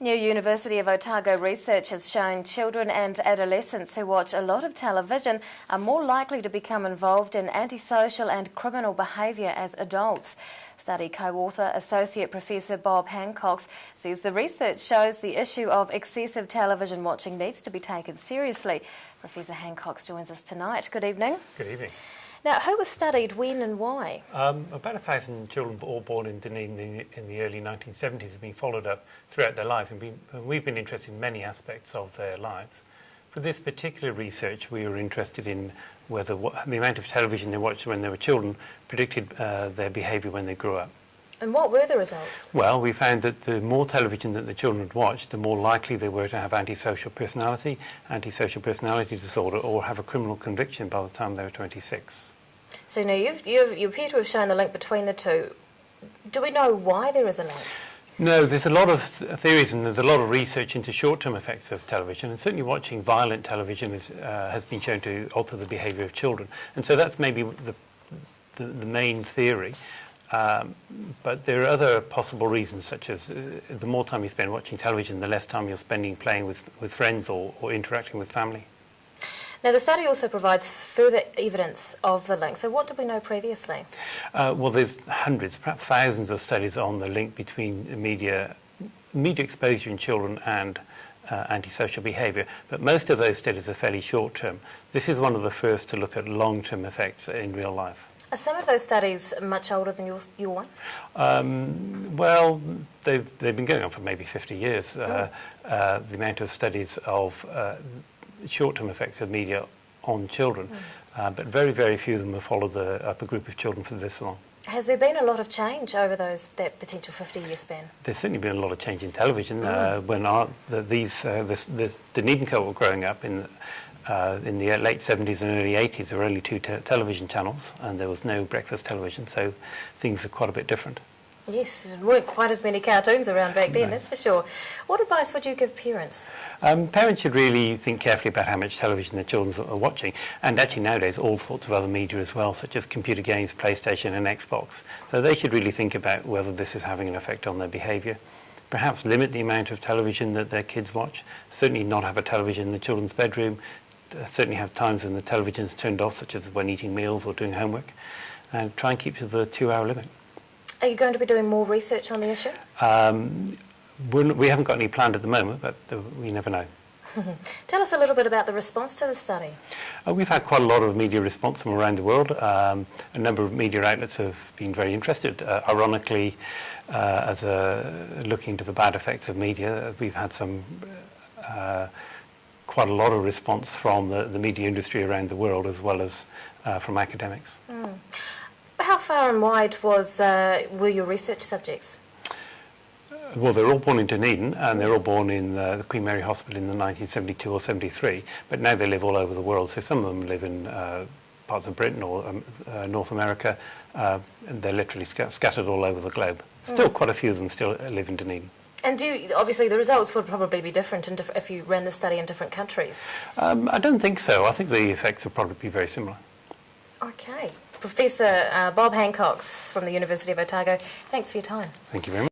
New University of Otago research has shown children and adolescents who watch a lot of television are more likely to become involved in antisocial and criminal behaviour as adults. Study co-author Associate Professor Bob Hancox says the research shows the issue of excessive television watching needs to be taken seriously. Professor Hancox joins us tonight. Good evening. Good evening. Now, who was studied, when and why? About 1,000 children all born in Dunedin in the early 1970s have been followed up throughout their life, and we've been interested in many aspects of their lives. For this particular research, we were interested in whether the amount of television they watched when they were children predicted their behaviour when they grew up. And what were the results? Well, we found that the more television that the children had watched, the more likely they were to have antisocial personality disorder, or have a criminal conviction by the time they were 26. So now you appear to have shown the link between the two. Do we know why there is a link? No, there's a lot of theories and there's a lot of research into short-term effects of television, and certainly watching violent television has been shown to alter the behaviour of children. And so that's maybe the main theory. But there are other possible reasons, such as the more time you spend watching television, the less time you're spending playing with friends or interacting with family. Now, the study also provides further evidence of the link. So what did we know previously? Well, there's hundreds, perhaps thousands of studies on the link between media exposure in children and antisocial behaviour, but most of those studies are fairly short-term. This is one of the first to look at long-term effects in real life. Are some of those studies much older than your one? Well, they've been going on for maybe 50 years. The amount of studies of short-term effects of media on children, but very, very few of them have followed up a group of children for this long. Has there been a lot of change over that potential 50-year span? There's certainly been a lot of change in television. When the Dunedin cohort were growing up in the late 70s and early 80s, there were only two television channels, and there was no breakfast television, so things are quite a bit different. Yes, there weren't quite as many cartoons around back then, that's for sure. What advice would you give parents? Parents should really think carefully about how much television their children are watching, and actually nowadays all sorts of other media as well, such as computer games, PlayStation and Xbox. So they should really think about whether this is having an effect on their behaviour. Perhaps limit the amount of television that their kids watch. Certainly not have a television in the children's bedroom. Certainly have times when the television is turned off, such as when eating meals or doing homework. And try and keep to the 2-hour limit. Are you going to be doing more research on the issue? We haven't got any planned at the moment, but we never know. Tell us a little bit about the response to the study. We've had quite a lot of media response from around the world. A number of media outlets have been very interested. Ironically, looking to the bad effects of media, we've had quite a lot of response from the media industry around the world, as well as from academics. How far and wide were your research subjects? Well, they're all born in Dunedin, and they're all born in the Queen Mary Hospital in the 1972 or 73, but now they live all over the world. So some of them live in parts of Britain or North America, and they're literally scattered all over the globe. Still quite a few of them still live in Dunedin. And obviously the results would probably be different if you ran the study in different countries? I don't think so. I think the effects will probably be very similar. Okay. Professor Bob Hancox from the University of Otago, thanks for your time. Thank you very much.